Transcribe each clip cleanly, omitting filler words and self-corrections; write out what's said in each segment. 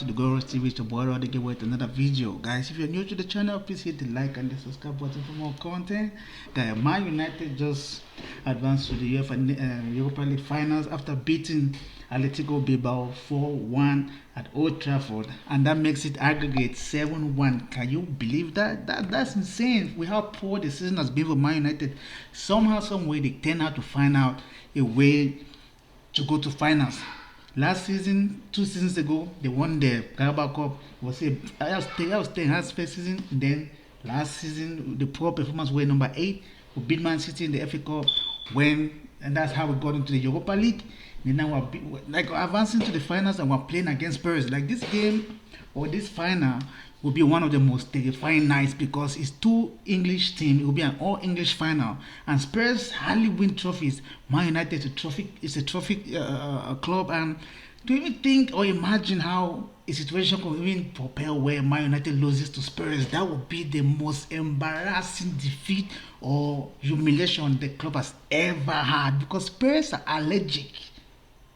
To the Guru TV to borrow the get with another video. Guys, if you're new to the channel, please hit the like and the subscribe button for more content. Guys, Man United just advanced to the Europa League finals after beating Atletico Bilbao 4-1 at Old Trafford, and that makes it aggregate 7-1. Can you believe that? That's insane. We how poor the season has been for Man United. Somehow, some way, they turned out to find out a way to go to finals. Last season, 2 seasons ago, they won the Carabao Cup. I was Ten Hag's first season. And then last season, the poor performance were number 8. We beat Man City in the FA Cup, and that's how we got into the Europa League. And now we're advancing to the finals, and we're playing against Spurs. Like this game or this final will be one of the most terrifying nights because it's two English teams. It will be an all English final, and Spurs hardly win trophies. Man United is a trophy club, and do you even think or imagine how a situation could even propel where Man United loses to Spurs? That would be the most embarrassing defeat or humiliation the club has ever had because Spurs are allergic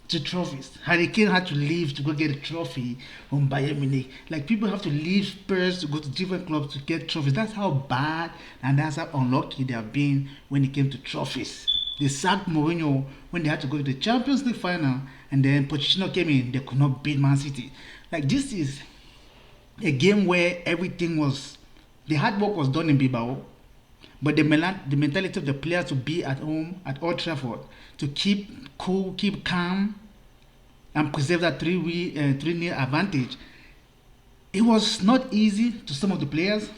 to trophies. Harry Kane had to leave to go get a trophy from Bayern Munich. Like people have to leave Spurs to go to different clubs to get trophies. That's how bad and that's how unlucky they have been when it came to trophies. They sacked Mourinho when they had to go to the Champions League final, and then Pochettino came in. They could not beat Man City. Like this is a game where everything was, the hard work was done in Bilbao, but the mentality of the players to be at home at Old Trafford, to keep cool, keep calm, and preserve that 3-0 advantage. It was not easy to some of the players.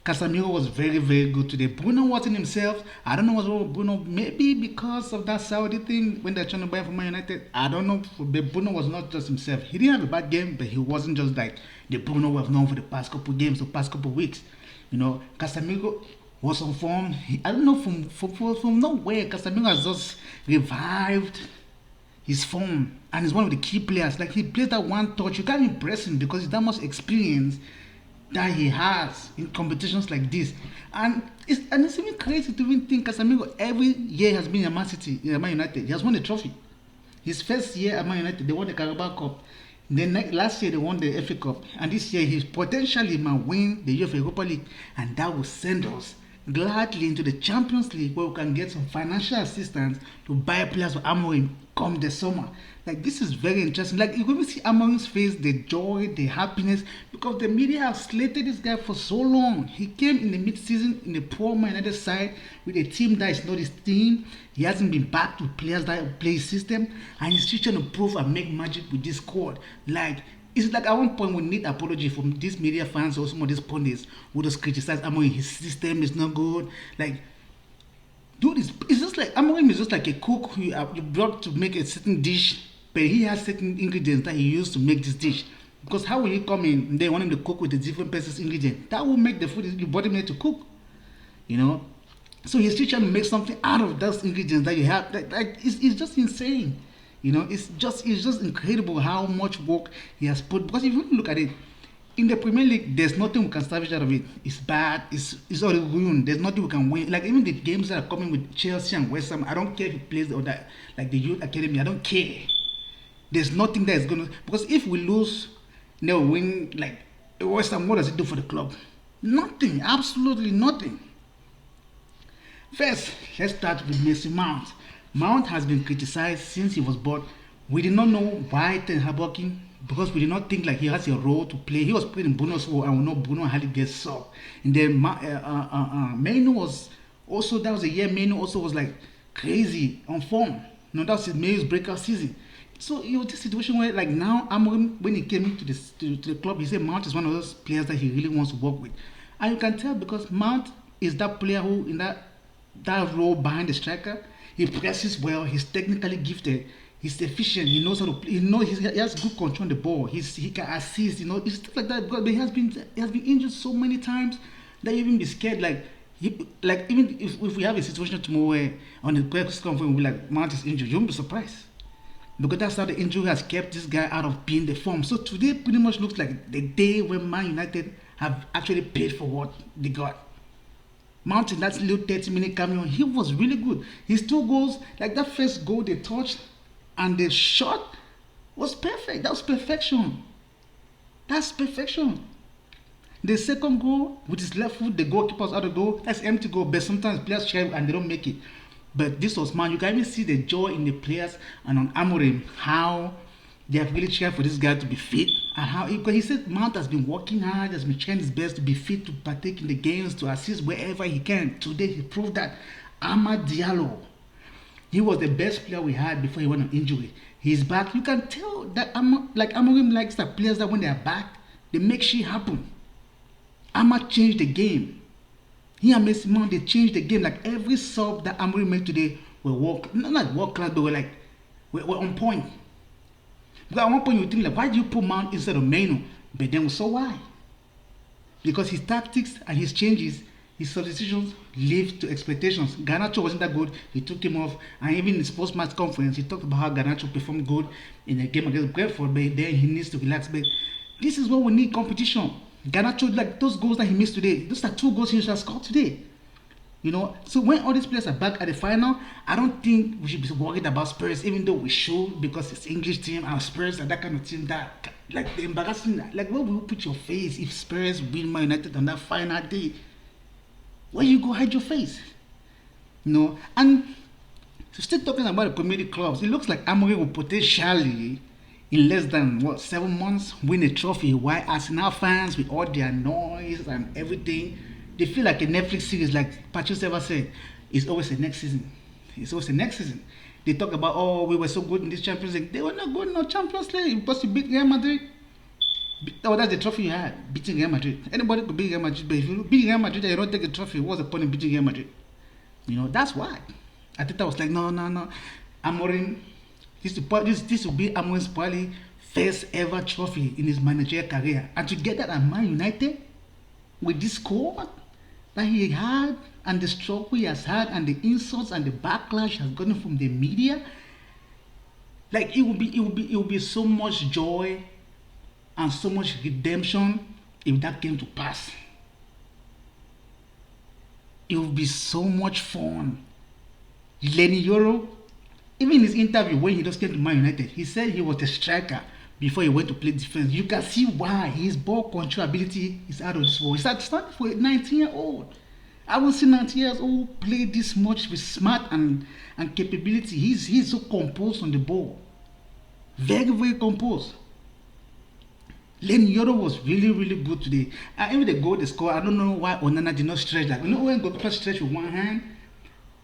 Casemiro was very, very good today. Bruno wasn't himself. I don't know what's wrong with Bruno. Maybe because of that Saudi thing when they're trying to buy him for Man United. I don't know. But Bruno was not just himself. He didn't have a bad game, but he wasn't just like the Bruno we've known for the past couple games, the past couple weeks. Casemiro was on form. I don't know from nowhere. Casemiro has just revived his form, and he's one of the key players. Like he plays that one touch, you can't impress him because he's that much experience that he has in competitions like this. And it's even crazy to even think Casemiro every year has been in Man City, in Man United. He has won a trophy. His first year at Man United, they won the Carabao Cup. Then last year they won the FA Cup, and this year he potentially might win the Europa League, and that will send us gladly into the Champions League where we can get some financial assistance to buy players for Amorim come the summer. Like this is very interesting. Like you can see Amorim's face, the joy, the happiness, because the media have slated this guy for so long. He came in the mid-season in the poor Man United side with a team that is not his team. He hasn't been back with players that play his system, and he's still trying to prove and make magic with this squad. Like it's like at one point we need apology from these media fans or some of these pundits who just criticize Amorim. His system is not good. Like, dude, it's just like Amorim is just like a cook you brought to make a certain dish, but he has certain ingredients that he used to make this dish. Because how will he come in and they want him to cook with the different person's ingredients? That will make the food you brought him here to cook. So he's still trying to make something out of those ingredients that you have. It's just insane. It's just incredible how much work he has put. Because if you look at it, in the Premier League, there's nothing we can salvage out of it. It's bad. It's already ruined. There's nothing we can win. Like even the games that are coming with Chelsea and West Ham, I don't care if he plays or that, like the youth academy. I don't care. There's nothing that is gonna, because if we lose, they'll win. Like West Ham, what does it do for the club? Nothing. Absolutely nothing. First, let's start with Mason Mount. Mount has been criticized since he was bought. We did not know why Ten Hag working because we did not think like he has a role to play. He was playing Bruno's role, and we know Bruno hardly gets sub. And then Mainu was also, that was a year Mainu also was like crazy on form. That was his May's breakout season. So it was this situation where like now Amorim, when he came into the club, he said Mount is one of those players that he really wants to work with, and you can tell because Mount is that player who in that role behind the striker. He presses well. He's technically gifted. He's efficient. He knows how to play. He has good control on the ball. He can assist. It's stuff like that. Because he has been injured so many times that you even be scared. Like even if we have a situation tomorrow where on the press conference we'll be like Mount is injured, you won't be surprised because that's how the injury has kept this guy out of being the form. So today pretty much looks like the day when Man United have actually paid for what they got. Mount in that little 30-minute cameo, he was really good. His 2 goals, like that first goal they touched and the shot was perfect. That was perfection. That's perfection. The second goal with his left foot, the goalkeeper's out of goal. That's empty goal. But sometimes players try and they don't make it. But this was man. You can even see the joy in the players and on Amorim how they have really tried for this guy to be fit and how because he said Mount has been working hard, has been trying his best to be fit to partake in the games, to assist wherever he can. Today he proved that. Amad Diallo, he was the best player we had before he went on injury. He's back. You can tell that Amorim likes the players that when they are back, they make shit happen. Ahmad changed the game. He and Messi Mount, they changed the game. Like every sub that Amorim made today were not world class, but were on point. Because at one point you think like, why do you put Mount instead of Meno? But then we saw why. Because his tactics and his changes, his substitutions lived to expectations. Garnacho wasn't that good. He took him off. And even in his post-match conference, he talked about how Garnacho performed good in a game against Brentford, but then he needs to relax. But this is what we need, competition. Garnacho, like those goals that he missed today, those are 2 goals he should have scored today. You know, so when all these players are back at the final, I don't think we should be worried about Spurs, even though we should, because it's English team and Spurs are that kind of team that, like, the embarrassing, like, where will you put your face if Spurs win Man United on that final day? Where you go hide your face? You know, and still talking about the community clubs, it looks like Amorim will potentially, in less than 7 months, win a trophy. Why Arsenal fans, with all their noise and everything, they feel like a Netflix series, like Patrice ever said, it's always the next season. It's always the next season. They talk about, oh, we were so good in this Champions League. They were not good in no Champions League because you beat Real Madrid. Oh, that's the trophy you had, beating Real Madrid. Anybody could beat Real Madrid, but if you beat Real Madrid and you don't take a trophy, what's the point in beating Real Madrid? You know, that's why. Arteta was like, no. Amorim, this will be Amorim's probably first ever trophy in his managerial career. And to get that at Man United, with this squad that he had, and the struggle he has had, and the insults and the backlash has gotten from the media, like it will be so much joy and so much redemption if that came to pass. It would be so much fun. Lenny Yoro, even in his interview when he just came to Man United, he said he was a striker before he went to play defense. You can see why his ball control ability is out of this world. He started for a 19-year-old. I haven't seen 19 years old play this much with smart and capability. He's so composed on the ball. Very, very composed. Len Yoro was really good today. And even the goal they scored, I don't know why Onana did not stretch. Like, you know when goalkeeper stretch with one hand,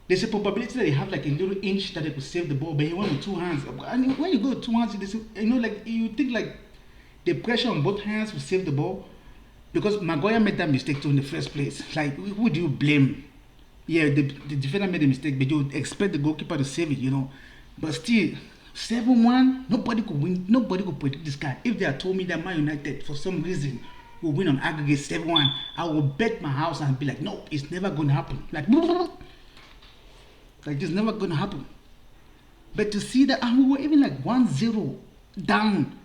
there's a probability that they have like a little inch that they could save the ball, but he went with 2 hands. And when you go with 2 hands, you know, like you think like the pressure on both hands will save the ball. Because Maguire made that mistake too in the first place. Like, who do you blame? Yeah, the defender made a mistake, but you would expect the goalkeeper to save it, you know. But still, 7-1, nobody could win. Nobody could predict this guy. If they had told me that Man United, for some reason, will win on aggregate 7-1, I will bet my house and be like, no, it's never going to happen. Like it's never going to happen. But to see that, and we were even like 1-0 down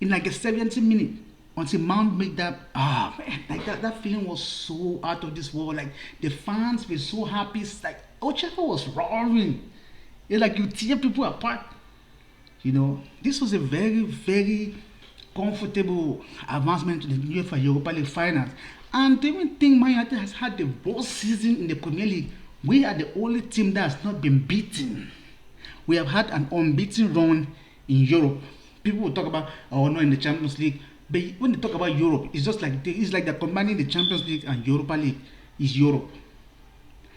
in like a 70 minute. Until Mount made that, man, like that feeling was so out of this world. Like the fans were so happy. It's like Old Trafford was roaring. It's like you tear people apart. You know, this was a very comfortable advancement to the UEFA Europa League finals. And to even think Man United has had the worst season in the Premier League, we are the only team that has not been beaten. We have had an unbeaten run in Europe. People will talk about, oh no, in the Champions League. But when they talk about Europe, it's just like they're combining the Champions League and Europa League is Europe.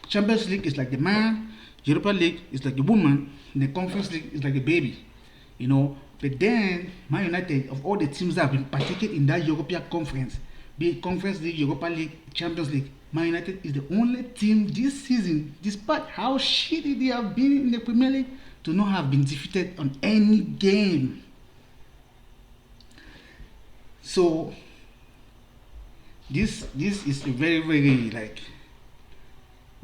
Champions League is like the man, Europa League is like the woman, and the Conference League is like the baby. You know, but then Man United, of all the teams that have been partaking in that European conference, be it Conference League, Europa League, Champions League, Man United is the only team this season, despite how shitty they have been in the Premier League, to not have been defeated on any game. So this is a very like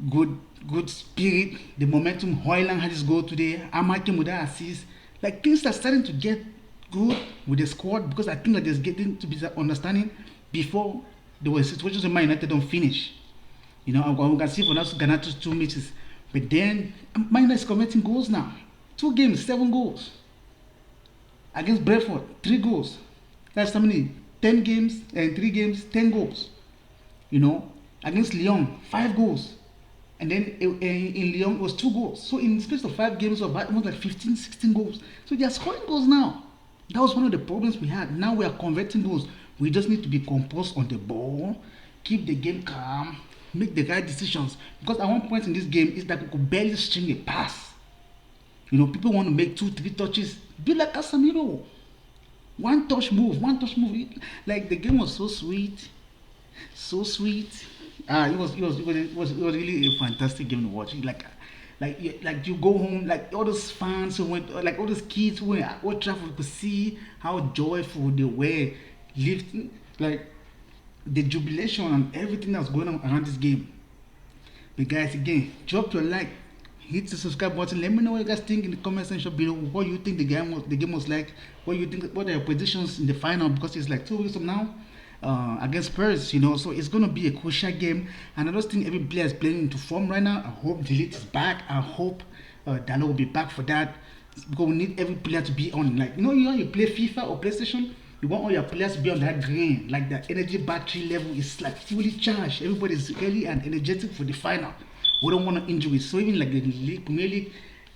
good spirit. The momentum. Hoyland had his goal today. Ahmad came with that assist. Like things are starting to get good with the squad, because I think that there's getting to be that understanding before there were situations where Man United don't finish. You know, we can see for us Garnato's 2 matches, but then Man United is committing goals now. 2 games, 7 goals. Against Brentford, 3 goals. That's how many? 10 games and 3 games, 10 goals. You know, against Lyon, 5 goals. And then in Lyon, it was 2 goals. So in the space of 5 games, of almost like 15, 16 goals. So they are scoring goals now. That was one of the problems we had. Now we are converting goals. We just need to be composed on the ball, keep the game calm, make the right decisions. Because at one point in this game, it's like we could barely string a pass. You know, people want to make 2, 3 touches. Be like Casemiro. One touch move. Like the game was so sweet, so sweet. It was really a fantastic game to watch. Like you go home, like all those fans who went, like all those kids who were at Old Trafford could see how joyful they were, lifting, like the jubilation and everything that's going on around this game. But guys, again, drop your like, hit the subscribe button. Let me know what you guys think in the comment section below. What you think the game was like. What you think? What are your predictions in the final? Because it's like 2 weeks from now. Against Spurs, you know, so it's gonna be a crucial game. And I just think every player is playing into form right now. I hope Delete is back. I hope Dalo will be back for that, because we need every player to be on. Like you play FIFA or PlayStation, you want all your players to be on that green, like the energy battery level is like fully charged. Everybody is ready and energetic for the final. We don't want to injuries. So even like the league, Premier League,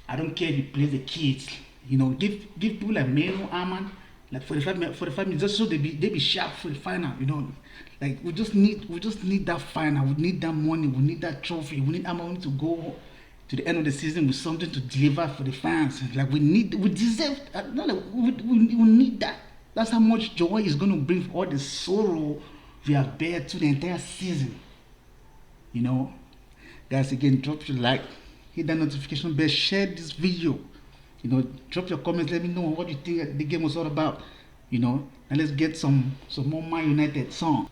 I don't care if you play the kids. You know, give people like Meno, Arman, like 45 minutes, just so they be sharp for the final. You know, like we just need that final. We need that money. We need that trophy. We need our money to go to the end of the season with something to deliver for the fans. Like we deserve. Not like we need that. That's how much joy is going to bring for all the sorrow we have bear to the entire season. You know, guys, again, drop your like, hit that notification bell, share this video. You know, drop your comments, let me know what you think the game was all about. You know, and let's get some more Man United song.